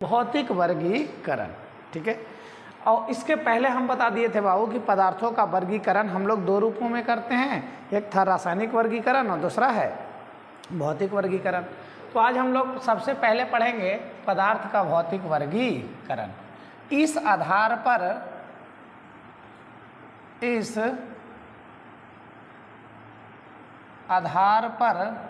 भौतिक वर्गीकरण। ठीक है, और इसके पहले हम बता दिए थे बाबू कि पदार्थों का वर्गीकरण हम लोग दो रूपों में करते हैं, एक था रासायनिक वर्गीकरण और दूसरा है भौतिक वर्गीकरण। तो आज हम लोग सबसे पहले पढ़ेंगे पदार्थ का भौतिक वर्गीकरण। इस आधार पर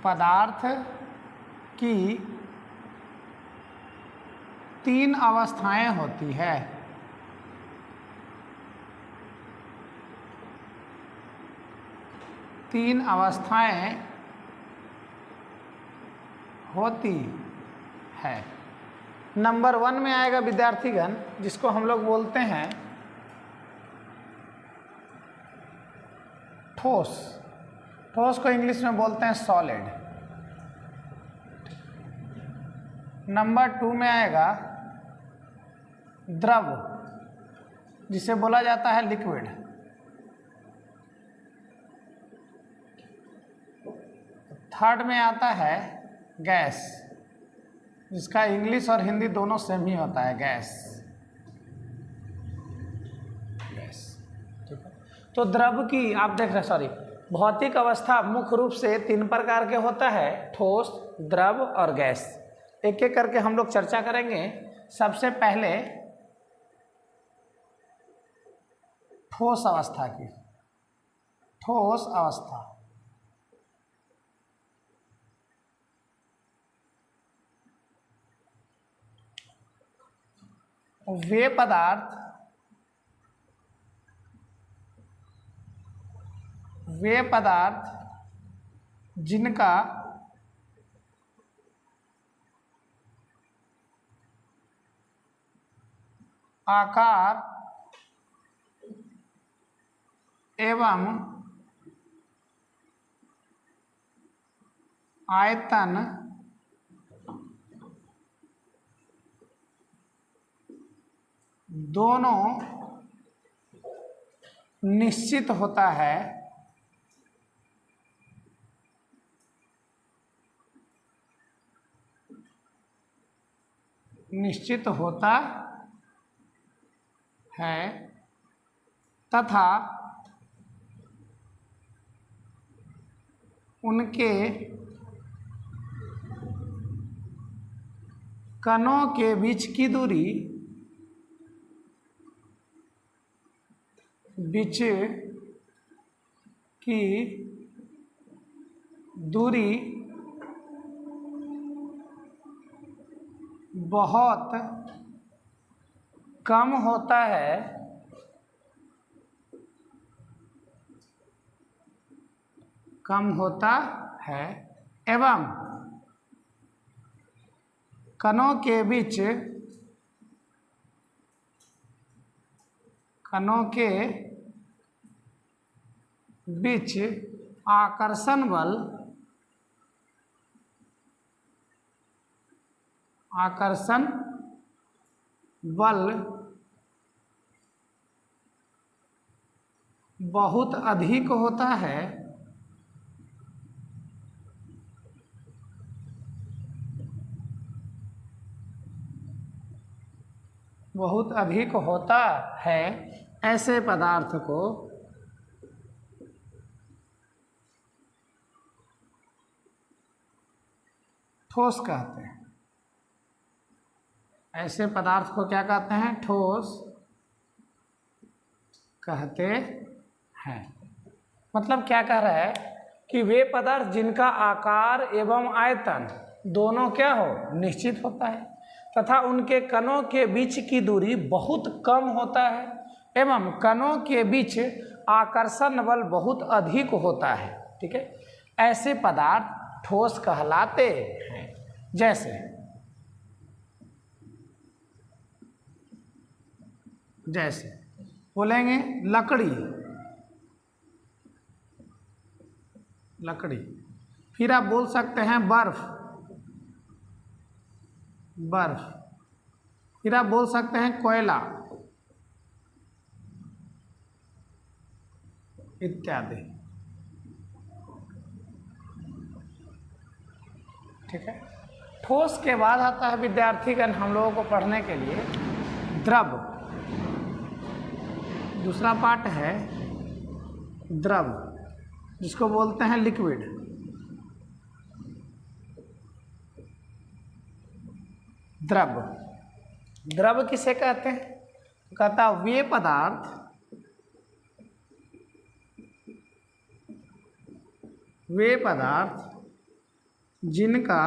पदार्थ की तीन अवस्थाएं होती है। तीन अवस्थाएं होती है। नंबर 1 में आएगा विद्यार्थीगण, जिसको हम लोग बोलते हैं ठोस। ठोस को इंग्लिश में बोलते हैं सॉलिड। नंबर 2 में आएगा द्रव, जिसे बोला जाता है लिक्विड। थर्ड में आता है गैस, जिसका इंग्लिश और हिंदी दोनों सेम ही होता है, गैस। ठीक है, तो द्रव की आप देख रहे भौतिक अवस्था मुख्य रूप से 3 प्रकार के होता है, ठोस, द्रव और गैस। एक एक करके हम लोग चर्चा करेंगे। सबसे पहले ठोस अवस्था की। ठोस अवस्था वे पदार्थ जिनका आकार एवं आयतन दोनों निश्चित होता है। निश्चित होता है तथा उनके कणों के बीच की दूरी बहुत कम होता है। एवं कणों के बीच आकर्षण बल बहुत अधिक होता है। बहुत अधिक होता है, ऐसे पदार्थ को ठोस कहते हैं। ऐसे पदार्थ को क्या कहते हैं? ठोस कहते हैं। मतलब क्या कह रहा है कि वे पदार्थ जिनका आकार एवं आयतन दोनों क्या हो, निश्चित होता है, तथा उनके कणों के बीच की दूरी बहुत कम होता है, एवं कणों के बीच आकर्षण बल बहुत अधिक होता है। ठीक है, ऐसे पदार्थ ठोस कहलाते हैं। जैसे बोलेंगे लकड़ी, फिर आप बोल सकते हैं बर्फ, फिर आप बोल सकते हैं कोयला इत्यादि। ठीक है। ठोस के बाद आता है विद्यार्थीगण हम लोगों को पढ़ने के लिए द्रव। दूसरा पार्ट है द्रव, जिसको बोलते हैं लिक्विड। द्रव, द्रव किसे कहते हैं? कहता वे पदार्थ जिनका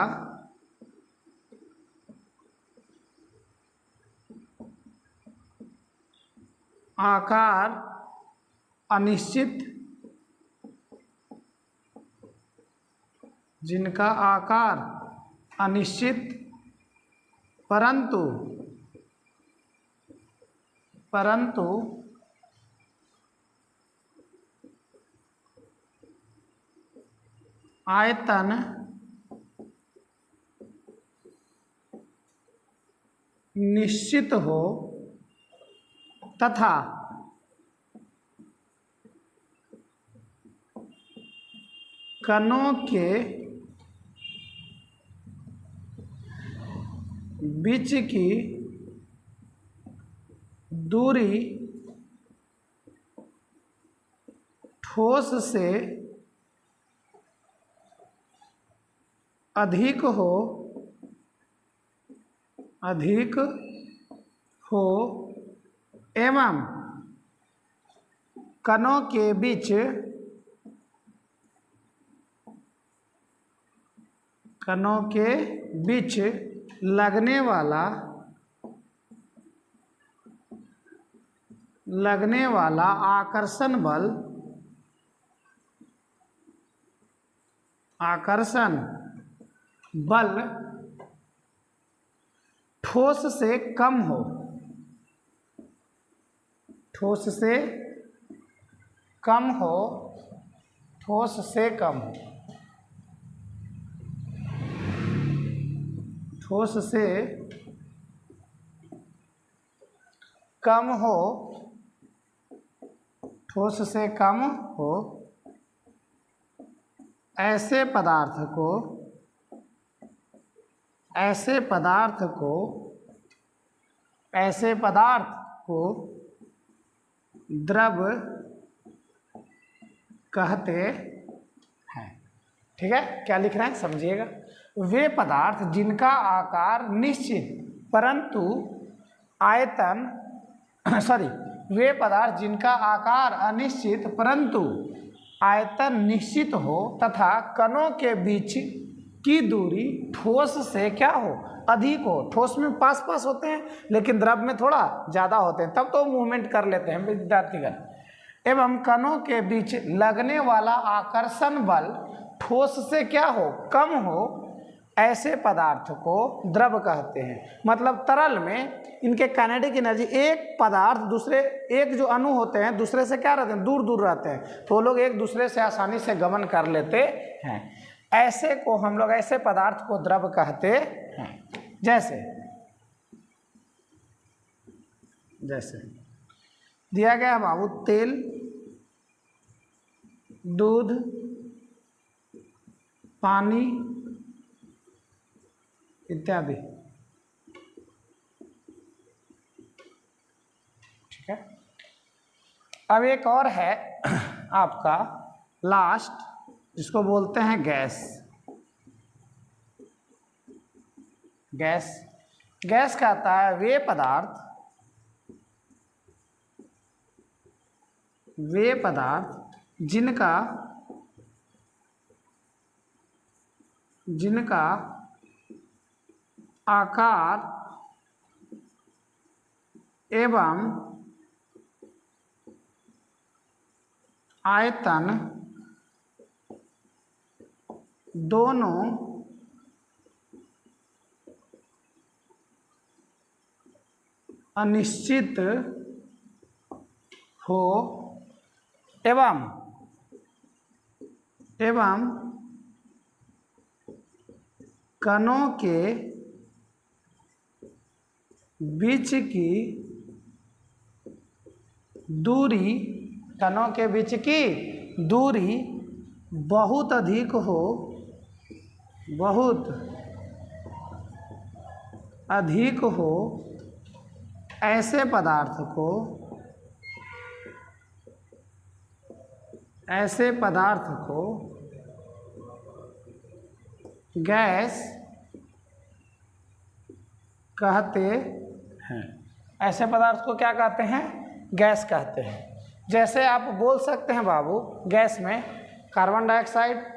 आकार अनिश्चित, परंतु आयतन निश्चित हो तथा कणों के बीच की दूरी ठोस से अधिक हो एवं कणों के बीच लगने वाला आकर्षण बल ठोस से कम हो। ठोस से कम हो। ऐसे पदार्थ को द्रव कहते हैं। ठीक है, क्या लिख रहे हैं समझिएगा। वे पदार्थ जिनका आकार निश्चित परंतु आयतन वे पदार्थ जिनका आकार अनिश्चित परंतु आयतन निश्चित हो तथा कणों के बीच की दूरी ठोस से क्या हो? अधिक हो। ठोस में पास होते हैं लेकिन द्रव में थोड़ा ज़्यादा होते हैं, तब तो मूवमेंट कर लेते हैं विद्यार्थीगण। एवं कणों के बीच लगने वाला आकर्षण बल ठोस से क्या हो? कम हो। ऐसे पदार्थ को द्रव कहते हैं। मतलब तरल में इनके काइनेटिक एनर्जी, एक जो अणु होते हैं दूसरे से क्या रहते हैं? दूर रहते हैं, तो लोग एक दूसरे से आसानी से गमन कर लेते हैं। ऐसे को हम लोग ऐसे पदार्थ को द्रव कहते हैं। जैसे दिया गया बाबू तेल, दूध, पानी इत्यादि। ठीक है। अब एक और है आपका लास्ट, जिसको बोलते हैं गैस। गैस कहता है वे पदार्थ जिनका आकार एवं आयतन दोनों अनिश्चित हो एवं कणों के बीच की दूरी बहुत अधिक हो बहुत अधिक हो ऐसे पदार्थ को गैस कहते हैं। ऐसे पदार्थ को क्या कहते हैं? गैस कहते हैं। जैसे आप बोल सकते हैं बाबू, गैस में कार्बन डाइऑक्साइड,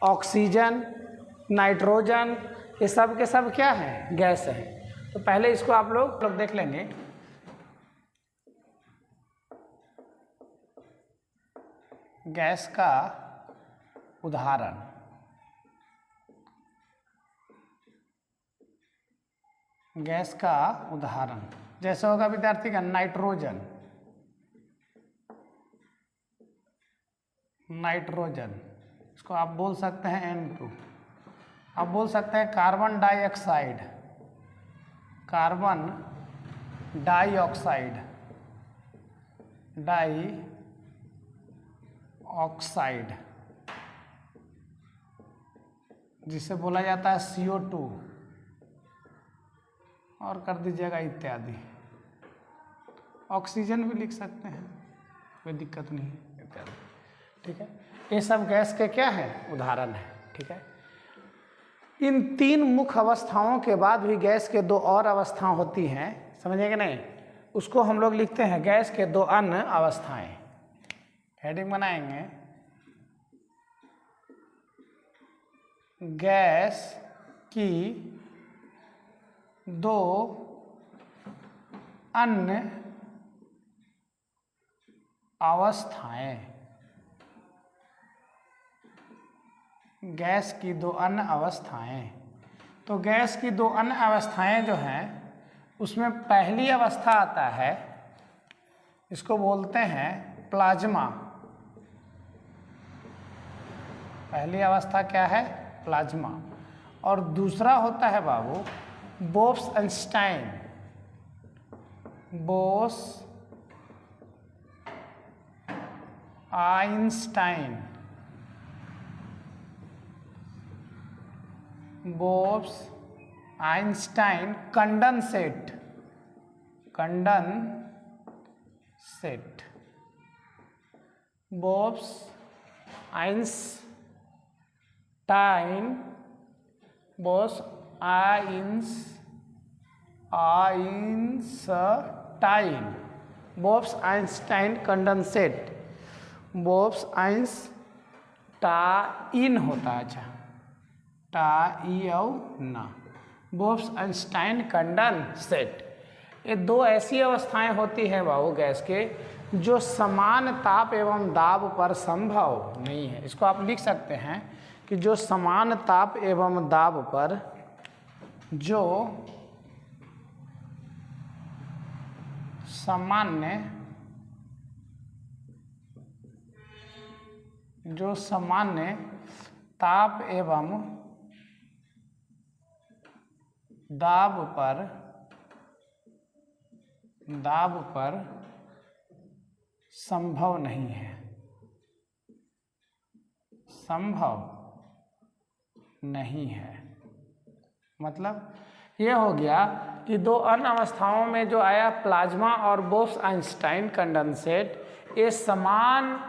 ऑक्सीजन, नाइट्रोजन, ये सब के सब क्या है? गैस है। तो पहले इसको आप लोग देख लेंगे। गैस का उदाहरण, गैस का उदाहरण जैसे होगा विद्यार्थी का नाइट्रोजन, नाइट्रोजन इसको आप बोल सकते हैं N2। आप बोल सकते हैं carbon dioxide, carbon dioxide, dioxide जिसे बोला जाता है CO2, और कर दीजिएगा इत्यादि। ऑक्सीजन भी लिख सकते हैं, कोई दिक्कत नहीं है, इत्यादि। ठीक है, ये सब गैस के क्या है? उदाहरण है। ठीक है, इन तीन मुख्य अवस्थाओं के बाद भी गैस के दो और अवस्थाएं होती हैं, समझे कि नहीं? उसको हम लोग लिखते हैं गैस के दो अन्य अवस्थाएं। हेडिंग बनाएंगे, गैस की दो अन्य अवस्थाएं, गैस की दो अन्य अवस्थाएं। तो गैस की दो अन्य अवस्थाएं जो हैं, उसमें पहली अवस्था आता है, इसको बोलते हैं प्लाज्मा। पहली अवस्था क्या है? प्लाज्मा। और दूसरा होता है बाबू बोस-आइंस्टाइन, बोस-आइंस्टाइन, बोस-आइंस्टाइन कंडेंसेट, कंडेंसेट, बोस-आइंस्टाइन, बोस-आइंस्टाइन कंडेंसेट, बोस-आइंस्टाइन होता है। अच्छा, बोस-आइंस्टाइन कंडेंसेट। ये दो ऐसी अवस्थाएं होती हैं बाबू गैस के, जो समान ताप एवं दाब पर संभव नहीं है। इसको आप लिख सकते हैं कि जो समान ताप एवं दाब पर, जो सामान्य ताप एवं दाब पर संभव नहीं है, संभव नहीं है। मतलब ये हो गया कि दो अन्य अवस्थाओं में जो आया प्लाज्मा और बोस-आइंस्टाइन कंडेंसेट, ये समान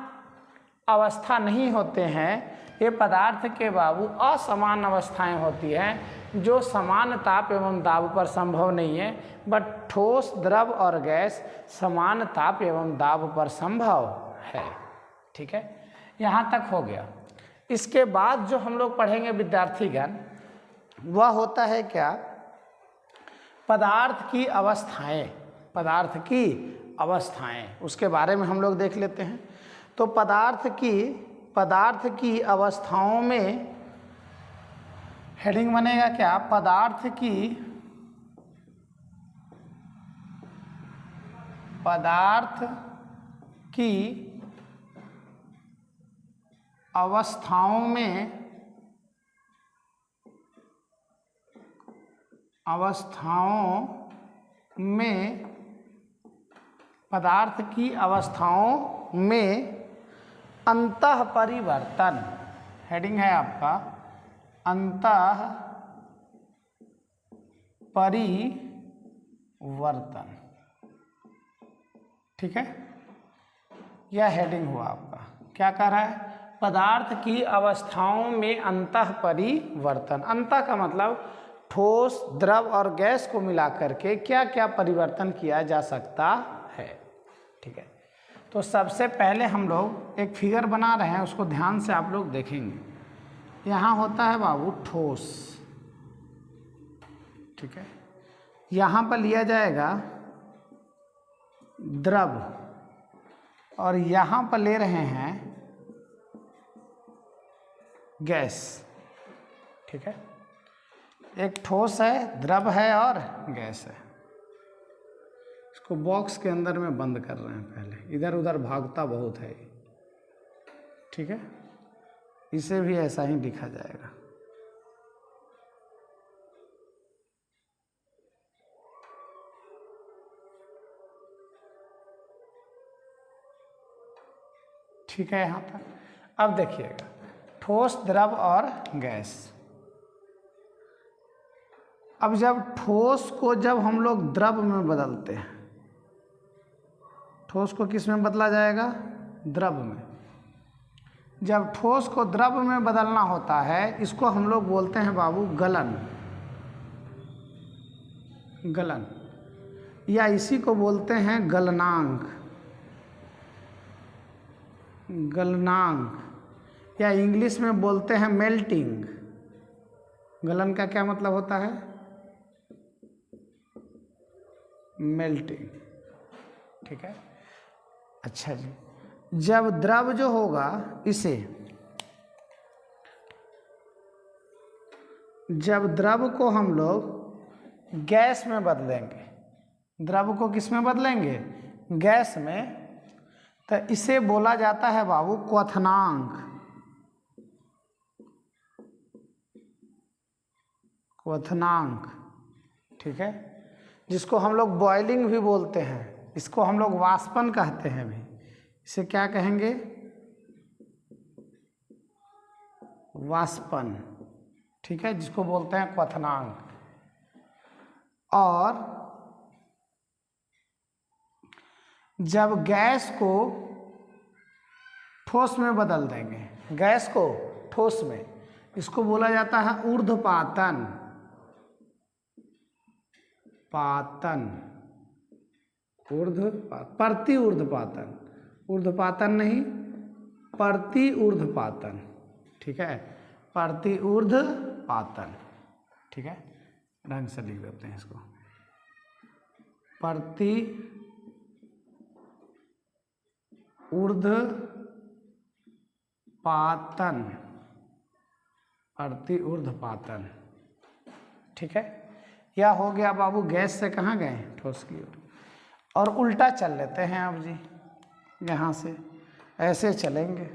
अवस्था नहीं होते हैं। ये पदार्थ के बाबू असमान अवस्थाएं होती हैं, जो समान ताप एवं दाब पर संभव नहीं है। बट ठोस, द्रव और गैस समान ताप एवं दाब पर संभव है। ठीक है, यहाँ तक हो गया। इसके बाद जो हम लोग पढ़ेंगे विद्यार्थीगण, वह होता है क्या? पदार्थ की अवस्थाएं, पदार्थ की अवस्थाएं, उसके बारे में हम लोग देख लेते हैं। तो पदार्थ की अवस्थाओं में हेडिंग बनेगा क्या? पदार्थ की अवस्थाओं में पदार्थ की अवस्थाओं में अंतः परिवर्तन, हेडिंग है आपका अंतः परिवर्तन। ठीक है, यह हेडिंग हुआ आपका। क्या कह रहा है? पदार्थ की अवस्थाओं में अंतः परिवर्तन। अंतः का मतलब ठोस, द्रव और गैस को मिलाकर के क्या क्या परिवर्तन किया जा सकता है। ठीक है, तो सबसे पहले हम लोग एक फिगर बना रहे हैं, उसको ध्यान से आप लोग देखेंगे। यहाँ होता है बाबू ठोस, ठीक है, यहाँ पर लिया जाएगा द्रव और यहाँ पर ले रहे हैं गैस। ठीक है, एक ठोस है, द्रव है और गैस है। इसको बॉक्स के अंदर में बंद कर रहे हैं, पहले इधर उधर भागता बहुत है। ठीक है, इसे भी ऐसा ही लिखा जाएगा। ठीक है, यहाँ तक। अब देखिएगा, ठोस, द्रव और गैस। अब जब ठोस को जब हम लोग द्रव में बदलते हैं, ठोस को किस में बदला जाएगा? द्रव में। जब ठोस को द्रव में बदलना होता है, इसको हम लोग बोलते हैं बाबू गलन। गलन, या इसी को बोलते हैं गलनांक। गलनांक, या इंग्लिश में बोलते हैं मेल्टिंग। गलन का क्या मतलब होता है? मेल्टिंग। ठीक है, अच्छा जी। जब द्रव जो होगा, इसे जब द्रव को हम लोग गैस में बदलेंगे, द्रव को किस में बदलेंगे? गैस में, तो इसे बोला जाता है बाबू क्वथनांक। क्वथनांक, ठीक है, जिसको हम लोग बॉइलिंग भी बोलते हैं, इसको हम लोग वाष्पन कहते हैं भी। इसे क्या कहेंगे? वाष्पन। ठीक है, जिसको बोलते हैं क्वथनांक। और जब गैस को ठोस में बदल देंगे, गैस को ठोस में, इसको बोला जाता है ऊर्ध्वपातन। पातन, प्रति ऊर्ध्वपातन। ऊर्ध्वपातन नहीं, प्रति ऊर्ध्वपातन। ठीक है, प्रति ऊर्ध्वपातन। ठीक है, ढंग से लिख देते हैं इसको, प्रति ऊर्ध्वपातन। प्रति ऊर्ध्वपातन। ठीक है, या हो गया बाबू, गैस से कहाँ गए? ठोस की ओर। और उल्टा चल लेते हैं अब जी, यहाँ से ऐसे चलेंगे।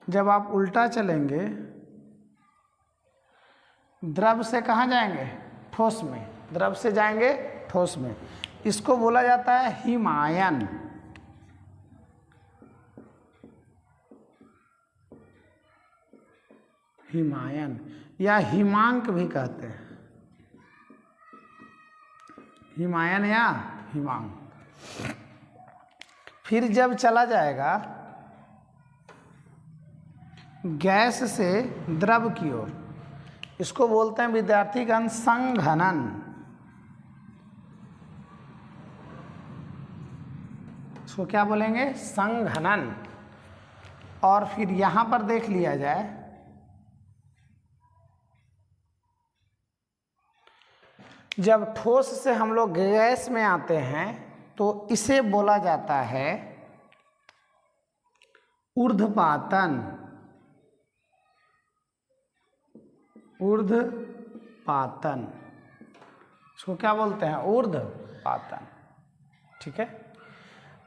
जब आप उल्टा चलेंगे, द्रव से कहाँ जाएंगे? ठोस में। द्रव से जाएंगे ठोस में, इसको बोला जाता है हिमायन। हिमायन, या हिमांक भी कहते हैं। हिमायन या हिमांक। फिर जब चला जाएगा गैस से द्रव की ओर, इसको बोलते हैं विद्यार्थीगण संघनन। इसको क्या बोलेंगे? संघनन। और फिर यहाँ पर देख लिया जाए, जब ठोस से हम लोग गैस में आते हैं तो इसे बोला जाता है ऊर्ध्वपातन। ऊर्ध्वपातन, इसको क्या बोलते हैं? ऊर्ध्वपातन। ठीक है,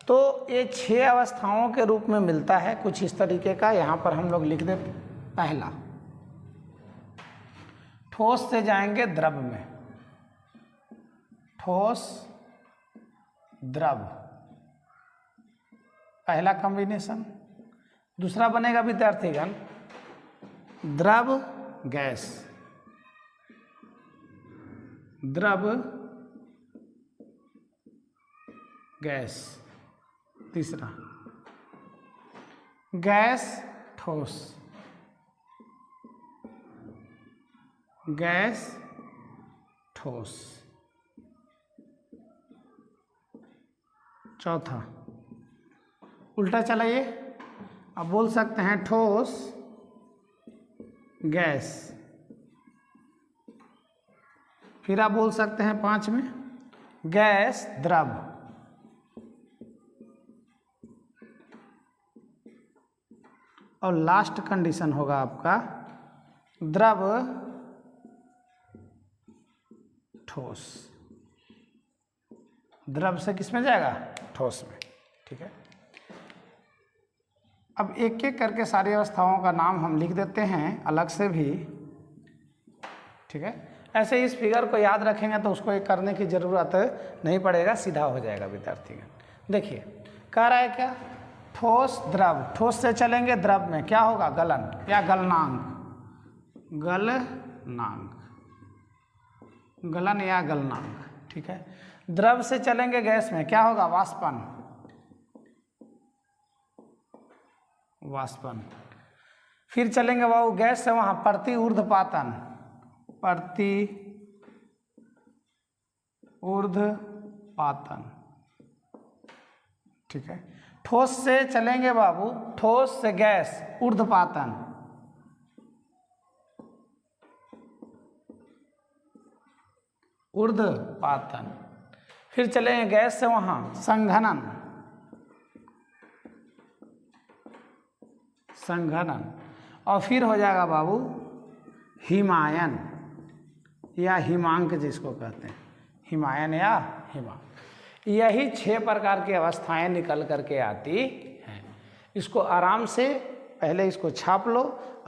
तो ये 6 अवस्थाओं के रूप में मिलता है कुछ इस तरीके का। यहाँ पर हम लोग लिख देते, पहला ठोस से जाएंगे द्रव में, ठोस द्रव, पहला कॉम्बिनेशन। दूसरा बनेगा विद्यार्थीगण द्रव गैस, द्रव गैस। तीसरा गैस ठोस, गैस ठोस। चौथा उल्टा चलाइए, अब बोल सकते हैं ठोस गैस। फिर आप बोल सकते हैं 5 में गैस द्रव। और लास्ट कंडीशन होगा आपका द्रव ठोस। द्रव से किस में जाएगा? ठोस में। ठीक है, अब एक एक करके सारी अवस्थाओं का नाम हम लिख देते हैं अलग से भी। ठीक है, ऐसे इस फिगर को याद रखेंगे तो उसको एक करने की ज़रूरत नहीं पड़ेगा, सीधा हो जाएगा विद्यार्थीगण। देखिए कह रहा है क्या? ठोस द्रव, ठोस से चलेंगे द्रव में क्या होगा? गलन या गलनांक, गलनांक, गलन या गलनांक। ठीक है, द्रव से चलेंगे गैस में क्या होगा? वाष्पन, वाष्पन। फिर चलेंगे वो गैस से वहाँ प्रति ऊर्ध्वपातन, प्रति ऊर्ध्वपातन। ठीक है, ठोस से चलेंगे बाबू, ठोस से गैस ऊर्ध्वपातन, ऊर्ध्वपातन। फिर चलेंगे गैस से वहाँ संघनन, संघनन। और फिर हो जाएगा बाबू हिमायन या हिमांक जिसको कहते हैं, हिमायन या हिमांक। यही 6 प्रकार की अवस्थाएं निकल करके आती हैं। इसको आराम से पहले इसको छाप लो।